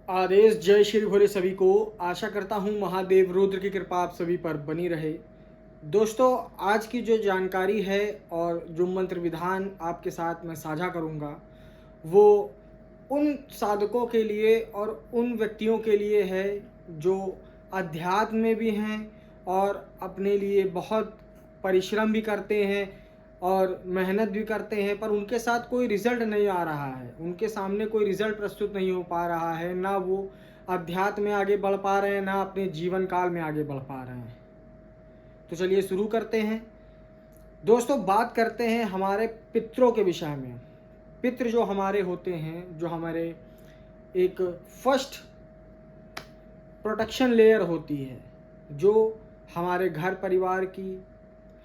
आदेश जय श्री भोले सभी को। आशा करता हूँ महादेव रुद्र की कृपा आप सभी पर बनी रहे। दोस्तों, आज की जो जानकारी है और जो मंत्र विधान आपके साथ मैं साझा करूँगा वो उन साधकों के लिए और उन व्यक्तियों के लिए है जो अध्यात्म में भी हैं और अपने लिए बहुत परिश्रम भी करते हैं और मेहनत भी करते हैं, पर उनके साथ कोई रिज़ल्ट नहीं आ रहा है। उनके सामने कोई रिज़ल्ट प्रस्तुत नहीं हो पा रहा है, ना वो अध्यात्म में आगे बढ़ पा रहे हैं, ना अपने जीवन काल में आगे बढ़ पा रहे हैं। तो चलिए शुरू करते हैं। दोस्तों, बात करते हैं हमारे पितरों के विषय में। पितृ जो हमारे होते हैं, जो हमारे एक फर्स्ट प्रोटेक्शन लेयर होती है, जो हमारे घर परिवार की,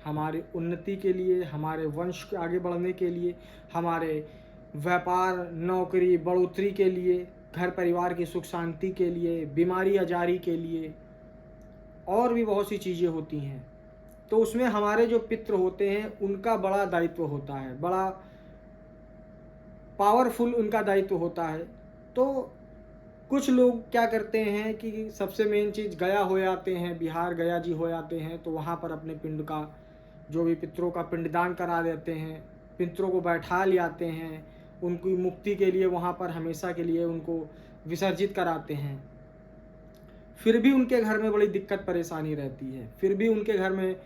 हमारी उन्नति के लिए, हमारे वंश के आगे बढ़ने के लिए, हमारे व्यापार नौकरी बढ़ोतरी के लिए, घर परिवार की सुख शांति के लिए, बीमारी आजारी के लिए और भी बहुत सी चीज़ें होती हैं। तो उसमें हमारे जो पितृ होते हैं उनका बड़ा दायित्व होता है, बड़ा पावरफुल उनका दायित्व होता है। तो कुछ लोग क्या करते हैं कि सबसे मेन चीज़ गया हो आते हैं, बिहार गया जी हो आते हैं, तो वहाँ पर अपने पिंड का जो भी पितरों का पिंडदान करा देते हैं, पितरों को बैठा ले आते हैं, उनकी मुक्ति के लिए वहाँ पर हमेशा के लिए उनको विसर्जित कराते हैं। फिर भी उनके घर में बड़ी दिक्कत परेशानी रहती है, फिर भी उनके घर में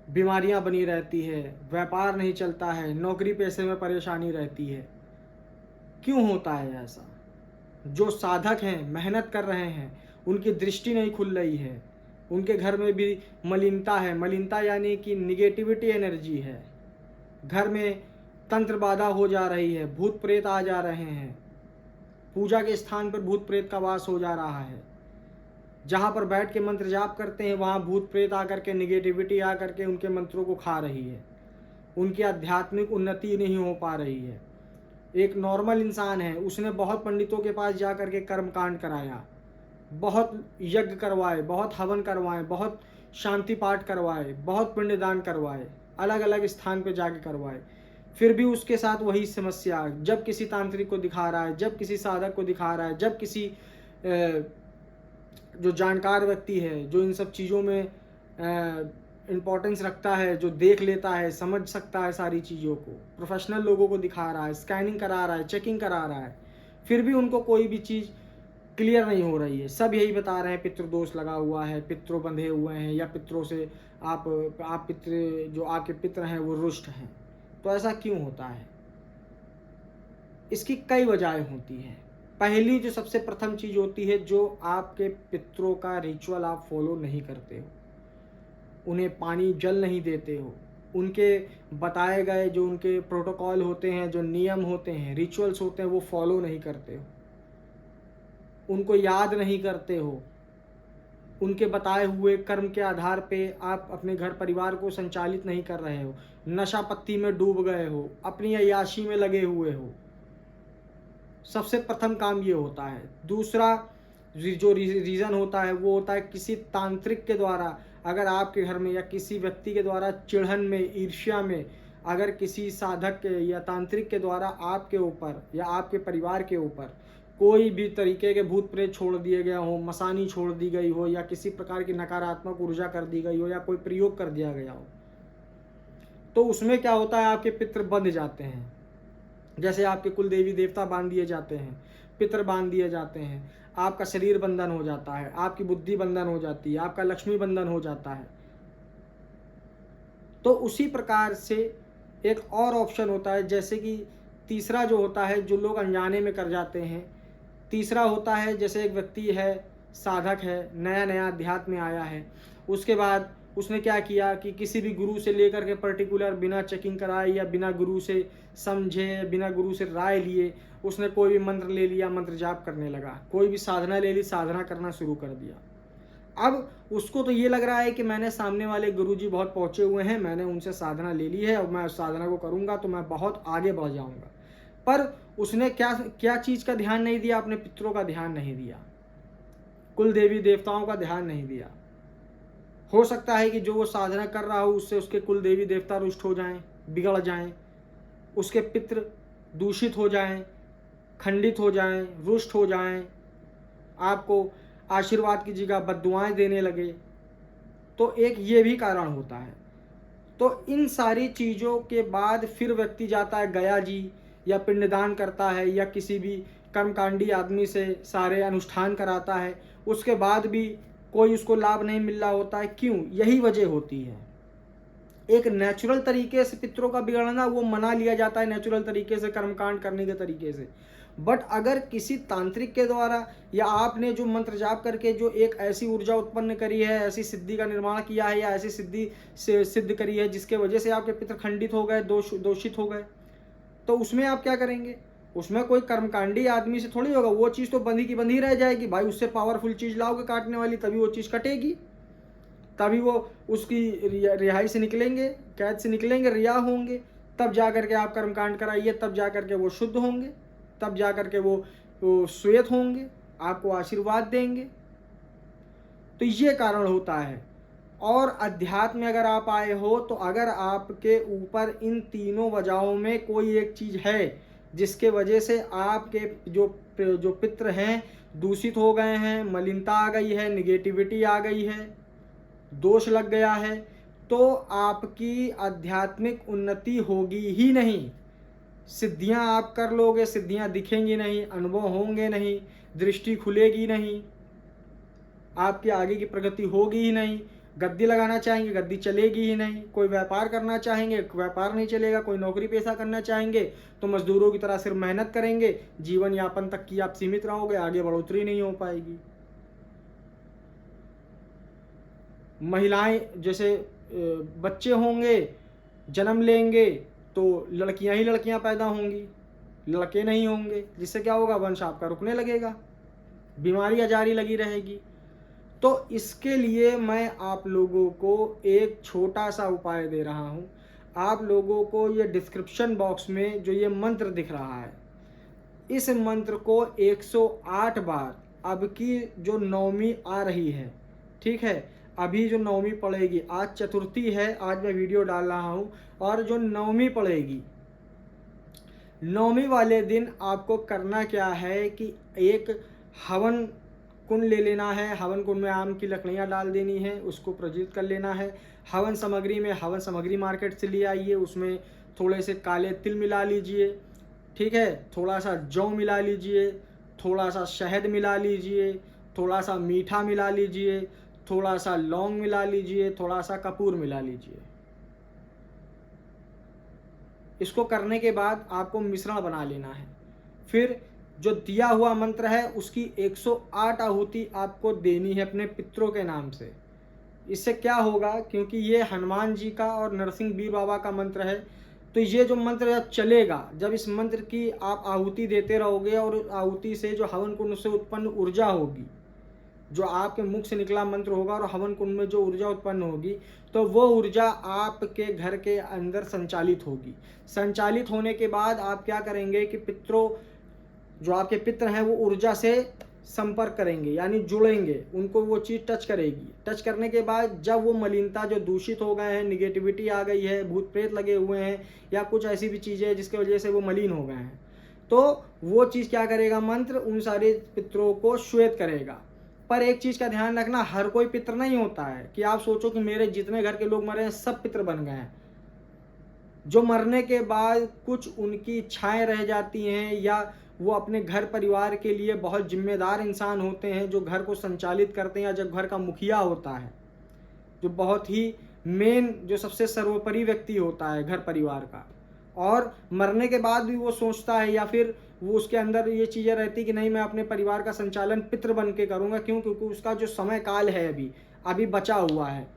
बीमारियाँ बनी रहती है, व्यापार नहीं चलता है, नौकरी पेशे में परेशानी रहती है। क्यों होता है ऐसा? जो साधक हैं, मेहनत कर रहे हैं, उनकी दृष्टि नहीं खुल रही है, उनके घर में भी मलिनता है। मलिनता यानी कि निगेटिविटी एनर्जी है। घर में तंत्र बाधा हो जा रही है, भूत प्रेत आ जा रहे हैं, पूजा के स्थान पर भूत प्रेत का वास हो जा रहा है। जहाँ पर बैठ के मंत्र जाप करते हैं वहाँ भूत प्रेत आकर के, निगेटिविटी आकर के उनके मंत्रों को खा रही है। उनकी आध्यात्मिक उन्नति नहीं हो पा रही है। एक नॉर्मल इंसान है, उसने बहुत पंडितों के पास जा कर के कर्म कांड कराया, बहुत यज्ञ करवाए, बहुत हवन करवाए, बहुत शांति पाठ करवाए, बहुत पिंडदान करवाए, अलग अलग स्थान पे जाके करवाए, फिर भी उसके साथ वही समस्या। जब किसी तांत्रिक को दिखा रहा है, जब किसी साधक को दिखा रहा है, जब किसी जो जानकार व्यक्ति है, जो इन सब चीज़ों में इम्पोर्टेंस रखता है, जो देख लेता है, समझ सकता है सारी चीज़ों को, प्रोफेशनल लोगों को दिखा रहा है, स्कैनिंग करा रहा है, चेकिंग करा रहा है, फिर भी उनको कोई भी चीज़ क्लियर नहीं हो रही है। सब यही बता रहे हैं पितृ दोष लगा हुआ है, पितरों बंधे हुए हैं, या पितरों से आप पितृ जो आपके पितृ हैं वो रुष्ट हैं। तो ऐसा क्यों होता है? इसकी कई वजहें होती हैं। पहली जो सबसे प्रथम चीज़ होती है, जो आपके पितरों का रिचुअल आप फॉलो नहीं करते हो, उन्हें पानी जल नहीं देते हो, उनके बताए गए जो उनके प्रोटोकॉल होते हैं, जो नियम होते हैं, रिचुअल्स होते हैं, वो फॉलो नहीं करते हो, उनको याद नहीं करते हो, उनके बताए हुए कर्म के आधार पे आप अपने घर परिवार को संचालित नहीं कर रहे हो, नशा पत्ती में डूब गए हो, अपनी अय्याशी में लगे हुए हो। सबसे प्रथम काम ये होता है। दूसरा जो रीज़न होता है वो होता है किसी तांत्रिक के द्वारा, अगर आपके घर में या किसी व्यक्ति के द्वारा चिढ़न में, ईर्ष्या में, अगर किसी साधक के या तांत्रिक के द्वारा आपके ऊपर या आपके परिवार के ऊपर कोई भी तरीके के भूत प्रेत छोड़ दिए गया हो, मसानी छोड़ दी गई हो, या किसी प्रकार की नकारात्मक ऊर्जा कर दी गई हो, या कोई प्रयोग कर दिया गया हो, तो उसमें क्या होता है, आपके पितृ बंध जाते हैं। जैसे आपके कुल देवी देवता बांध दिए जाते हैं, पितृ बांध दिए जाते हैं, आपका शरीर बंधन हो जाता है, आपकी बुद्धि बंधन हो जाती है, आपका लक्ष्मी बंधन हो जाता है। तो उसी प्रकार से एक और ऑप्शन होता है, जैसे कि तीसरा जो होता है, जो लोग अनजाने में कर जाते हैं। तीसरा होता है, जैसे एक व्यक्ति है, साधक है, नया नया अध्यात्म में आया है, उसके बाद उसने क्या किया कि किसी भी गुरु से लेकर के पर्टिकुलर बिना चेकिंग कराए या बिना गुरु से समझे, बिना गुरु से राय लिए, उसने कोई भी मंत्र ले लिया, मंत्र जाप करने लगा, कोई भी साधना ले ली, साधना करना शुरू कर दिया। अब उसको तो ये लग रहा है कि मैंने सामने वाले गुरुजी बहुत पहुँचे हुए हैं, मैंने उनसे साधना ले ली है और मैं उस साधना को करूँगा तो मैं बहुत आगे बढ़ जाऊँगा। पर उसने क्या चीज़ का ध्यान नहीं दिया? अपने पितरों का ध्यान नहीं दिया, कुल देवी देवताओं का ध्यान नहीं दिया। हो सकता है कि जो वो साधना कर रहा हो उससे उसके कुल देवी देवता रुष्ट हो जाएं, बिगड़ जाएं, उसके पितृ दूषित हो जाएं, खंडित हो जाएं, रुष्ट हो जाएं, आपको आशीर्वाद की जगह बद्दुआएं देने लगे, तो एक ये भी कारण होता है। तो इन सारी चीज़ों के बाद फिर व्यक्ति जाता है गया जी या पिंडदान करता है या किसी भी कर्मकांडी आदमी से सारे अनुष्ठान कराता है, उसके बाद भी कोई उसको लाभ नहीं मिल रहा होता है। क्यों? यही वजह होती है। एक नेचुरल तरीके से पितरों का बिगड़ना वो मना लिया जाता है, नेचुरल तरीके से कर्मकांड करने के तरीके से। बट अगर किसी तांत्रिक के द्वारा या आपने जो मंत्र जाप करके जो एक ऐसी ऊर्जा उत्पन्न करी है, ऐसी सिद्धि का निर्माण किया है या ऐसी सिद्धि से सिद्ध करी है जिसके वजह से आपके पितर खंडित हो गए, दोषित हो गए, तो उसमें आप क्या करेंगे? उसमें कोई कर्मकांडी आदमी से थोड़ी होगा, वो चीज़ तो बंधी की बंधी रह जाएगी भाई। उससे पावरफुल चीज़ लाओगे काटने वाली, तभी वो चीज़ कटेगी, तभी वो उसकी रिहाई से निकलेंगे, कैद से निकलेंगे, रिहा होंगे, तब जा करके आप कर्मकांड कराइए, तब जा करके वो शुद्ध होंगे, तब जा करके वो श्वेत होंगे, आपको आशीर्वाद देंगे। तो ये कारण होता है। और अध्यात्म में अगर आप आए हो तो अगर आपके ऊपर इन तीनों वजहों में कोई एक चीज़ है जिसके वजह से आपके जो पितृ हैं दूषित हो गए हैं, मलिनता आ गई है, निगेटिविटी आ गई है, दोष लग गया है, तो आपकी आध्यात्मिक उन्नति होगी ही नहीं। सिद्धियां आप कर लोगे, सिद्धियां दिखेंगी नहीं, अनुभव होंगे नहीं, दृष्टि खुलेगी नहीं, आपकी आगे की प्रगति होगी ही नहीं। गद्दी लगाना चाहेंगे, गद्दी चलेगी ही नहीं। कोई व्यापार करना चाहेंगे, व्यापार नहीं चलेगा। कोई नौकरी पेशा करना चाहेंगे तो मजदूरों की तरह सिर्फ मेहनत करेंगे, जीवन यापन तक की आप सीमित रहोगे, आगे बढ़ोतरी नहीं हो पाएगी। महिलाएं जैसे बच्चे होंगे, जन्म लेंगे तो लड़कियां ही लड़कियां पैदा होंगी, लड़के नहीं होंगे, जिससे क्या होगा? वंश आपका रुकने लगेगा, बीमारियां जारी लगी रहेगी। तो इसके लिए मैं आप लोगों को एक छोटा सा उपाय दे रहा हूं। आप लोगों को ये डिस्क्रिप्शन बॉक्स में जो ये मंत्र दिख रहा है, इस मंत्र को 108 बार, अब की जो नवमी आ रही है, ठीक है, अभी जो नवमी पड़ेगी, आज चतुर्थी है, आज मैं वीडियो डाल रहा हूँ, और जो नवमी पड़ेगी, नवमी वाले दिन आपको करना क्या है कि एक हवन कुंड ले लेना है। हवन कुंड में आम की लकड़ियाँ डाल देनी है, उसको प्रज्वलित कर लेना है। हवन सामग्री में हवन सामग्री मार्केट से ले आइए, उसमें थोड़े से काले तिल मिला लीजिए, ठीक है, थोड़ा सा जौ मिला लीजिए, थोड़ा सा शहद मिला लीजिए, थोड़ा सा मीठा मिला लीजिए, थोड़ा सा लौंग मिला लीजिए, थोड़ा सा कपूर मिला लीजिए। इसको करने के बाद आपको मिश्रण बना लेना है। फिर जो दिया हुआ मंत्र है उसकी 108 आहुति आपको देनी है अपने पितरों के नाम से। इससे क्या होगा, क्योंकि ये हनुमान जी का और नरसिंह बीर बाबा का मंत्र है, तो ये जो मंत्र जब चलेगा, जब इस मंत्र की आप आहुति देते रहोगे और आहुति से जो हवन कुंड से उत्पन्न ऊर्जा होगी, जो आपके मुख से निकला मंत्र होगा और हवन कुंड में जो ऊर्जा उत्पन्न होगी, तो वो ऊर्जा आपके घर के अंदर संचालित होगी। संचालित होने के बाद आप क्या करेंगे कि पितरों, जो आपके पितर हैं, वो ऊर्जा से संपर्क करेंगे, यानी जुड़ेंगे, उनको वो चीज़ टच करेगी। टच करने के बाद जब वो मलिनता जो दूषित हो गए हैं, निगेटिविटी आ गई है, भूत प्रेत लगे हुए हैं या कुछ ऐसी भी चीज़ें हैं जिसकी वजह से वो मलिन हो गए हैं, तो वो चीज़ क्या करेगा, मंत्र उन सारे पितरों को श्वेत करेगा। पर एक चीज़ का ध्यान रखना, हर कोई पितर नहीं होता है कि आप सोचो कि मेरे जितने घर के लोग मरे हैं सब पितर बन गए हैं। जो मरने के बाद कुछ उनकी इच्छाएं रह जाती हैं, या वो अपने घर परिवार के लिए बहुत जिम्मेदार इंसान होते हैं, जो घर को संचालित करते हैं, या जब घर का मुखिया होता है, जो बहुत ही मेन, जो सबसे सर्वोपरि व्यक्ति होता है घर परिवार का, और मरने के बाद भी वो सोचता है, या फिर वो उसके अंदर ये चीज़ें रहती कि नहीं मैं अपने परिवार का संचालन पितृ बन के करूँगा। क्यों? क्योंकि उसका जो समय काल है अभी बचा हुआ है,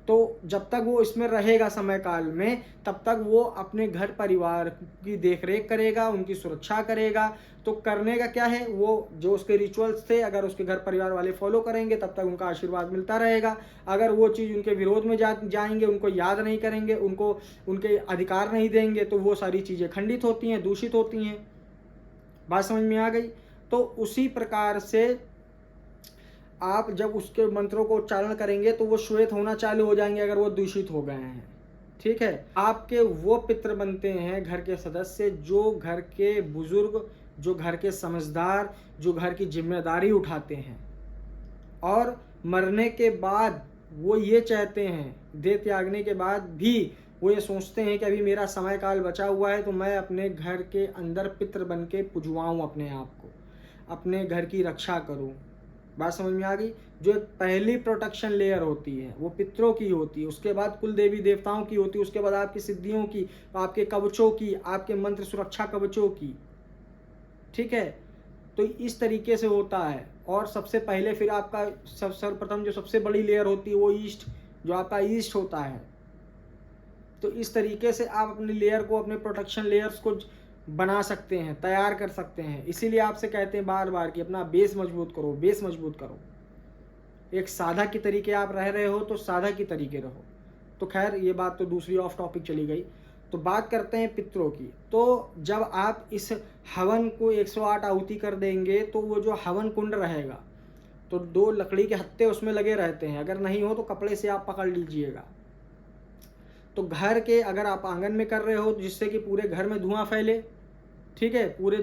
तो जब तक वो इसमें रहेगा समय काल में, तब तक वो अपने घर परिवार की देखरेख करेगा, उनकी सुरक्षा करेगा। तो करने का क्या है, वो जो उसके रिचुअल्स थे, अगर उसके घर परिवार वाले फॉलो करेंगे तब तक उनका आशीर्वाद मिलता रहेगा। अगर वो चीज़ उनके विरोध में जाएंगे, उनको याद नहीं करेंगे, उनको उनके अधिकार नहीं देंगे, तो वो सारी चीज़ें खंडित होती हैं, दूषित होती हैं। बात समझ में आ गई? तो उसी प्रकार से आप जब उसके मंत्रों को उच्चारण करेंगे तो वो श्वेत होना चालू हो जाएंगे अगर वो दूषित हो गए हैं, ठीक है। आपके वो पितृ बनते हैं, घर के सदस्य, जो घर के बुजुर्ग जो घर के समझदार, जो घर की जिम्मेदारी उठाते हैं और मरने के बाद वो ये चाहते हैं, देह त्यागने के बाद भी वो ये सोचते हैं कि अभी मेरा समय काल बचा हुआ है तो मैं अपने घर के अंदर पितृ बन के पुजवाऊँ अपने आप को, अपने घर की रक्षा करूँ। बात समझ में आ गई? जो एक पहली प्रोटेक्शन लेयर होती है वो पितरों की होती है, उसके बाद कुल देवी देवताओं की होती है, उसके बाद आपकी सिद्धियों की, आपके कवचों की, आपके मंत्र सुरक्षा कवचों की। ठीक है, तो इस तरीके से होता है। और सबसे पहले फिर आपका सर्वप्रथम जो सबसे बड़ी लेयर होती है वो ईस्ट, जो आपका ईस्ट होता है। तो इस तरीके से आप अपनी लेयर को, अपने प्रोटेक्शन लेयर्स को बना सकते हैं, तैयार कर सकते हैं। इसीलिए आपसे कहते हैं बार बार कि अपना बेस मजबूत करो, बेस मजबूत करो। एक साधक की तरीके आप रह रहे हो तो साधक की तरीके रहो। तो खैर ये बात तो दूसरी ऑफ टॉपिक चली गई। तो बात करते हैं पितरों की। तो जब आप इस हवन को 108 आहुति कर देंगे तो वो जो हवन कुंड रहेगा तो 2 लकड़ी के हत्थे उसमें लगे रहते हैं, अगर नहीं हो तो कपड़े से आप पकड़ लीजिएगा। तो घर के, अगर आप आंगन में कर रहे हो जिससे कि पूरे घर में धुआं फैले, ठीक है, पूरे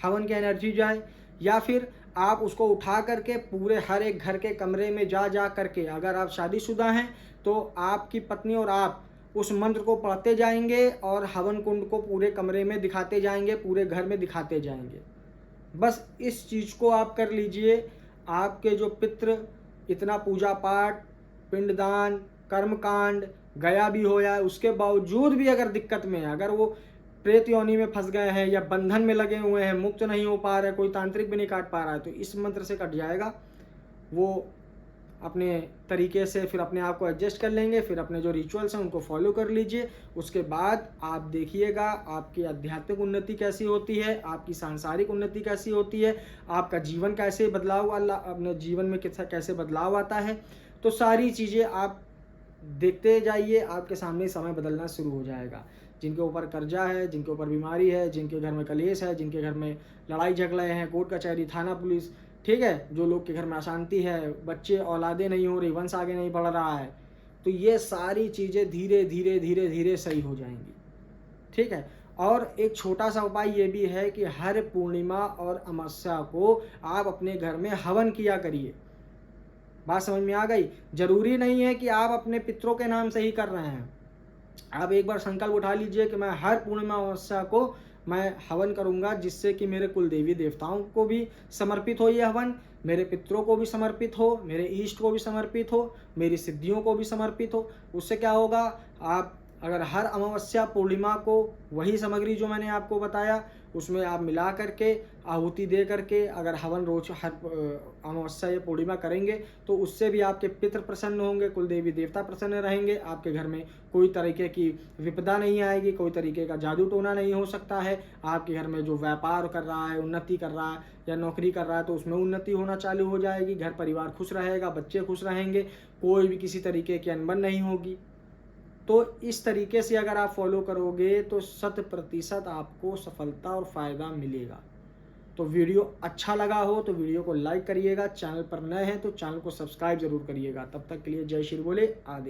हवन की एनर्जी जाए, या फिर आप उसको उठा करके पूरे हर एक घर के कमरे में जा करके, अगर आप शादीशुदा हैं तो आपकी पत्नी और आप उस मंत्र को पढ़ते जाएंगे और हवन कुंड को पूरे कमरे में दिखाते जाएंगे, पूरे घर में दिखाते जाएंगे। बस इस चीज़ को आप कर लीजिए। आपके जो पितृ इतना पूजा पाठ, पिंडदान, कर्मकांड गया भी हो जाए, उसके बावजूद भी अगर दिक्कत में है, अगर वो प्रेत योनि में फंस गए हैं या बंधन में लगे हुए हैं, मुक्त नहीं हो पा रहे, कोई तांत्रिक भी नहीं काट पा रहा है, तो इस मंत्र से कट जाएगा। वो अपने तरीके से फिर अपने आप को एडजस्ट कर लेंगे, फिर अपने जो रिचुअल्स हैं उनको फॉलो कर लीजिए। उसके बाद आप देखिएगा आपकी आध्यात्मिक उन्नति कैसी होती है, आपकी सांसारिक उन्नति कैसी होती है, आपका जीवन कैसे बदलाव, अपने जीवन में कैसे बदलाव आता है। तो सारी चीज़ें आप देखते जाइए, आपके सामने समय बदलना शुरू हो जाएगा। जिनके ऊपर कर्जा है, जिनके ऊपर बीमारी है, जिनके घर में कलेश है, जिनके घर में लड़ाई झगड़े हैं, कोर्ट कचहरी, थाना पुलिस, ठीक है, जो लोग के घर में अशांति है, बच्चे औलादे नहीं हो रही, वंश आगे नहीं बढ़ रहा है, तो ये सारी चीज़ें धीरे धीरे धीरे धीरे सही हो जाएंगी। ठीक है। और एक छोटा सा उपाय ये भी है कि हर पूर्णिमा और अमावस्या को आप अपने घर में हवन किया करिए। बात समझ में आ गई? जरूरी नहीं है कि आप अपने पितरों के नाम से ही कर रहे हैं। आप एक बार संकल्प उठा लीजिए कि मैं हर पूर्णिमा अमावस्या को मैं हवन करूंगा, जिससे कि मेरे कुल देवी देवताओं को भी समर्पित हो ये हवन, मेरे पितरों को भी समर्पित हो, मेरे ईष्ट को भी समर्पित हो, मेरी सिद्धियों को भी समर्पित हो। उससे क्या होगा, आप अगर हर अमावस्या पूर्णिमा को वही सामग्री जो मैंने आपको बताया उसमें आप मिला करके आहुति दे करके अगर हवन रोज हर अमावस्या या पूर्णिमा करेंगे तो उससे भी आपके पितृ प्रसन्न होंगे, कुल देवी देवता प्रसन्न रहेंगे, आपके घर में कोई तरीके की विपदा नहीं आएगी, कोई तरीके का जादू टोना नहीं हो सकता है। आपके घर में जो व्यापार कर रहा है, उन्नति कर रहा है या नौकरी कर रहा है तो उसमें उन्नति होना चालू हो जाएगी, घर परिवार खुश रहेगा, बच्चे खुश रहेंगे, कोई भी किसी तरीके की अनबन नहीं होगी। तो इस तरीके से अगर आप फॉलो करोगे तो 100% आपको सफलता और फ़ायदा मिलेगा। तो वीडियो अच्छा लगा हो तो वीडियो को लाइक करिएगा, चैनल पर नए हैं तो चैनल को सब्सक्राइब जरूर करिएगा। तब तक के लिए जय श्री बोले, आदि।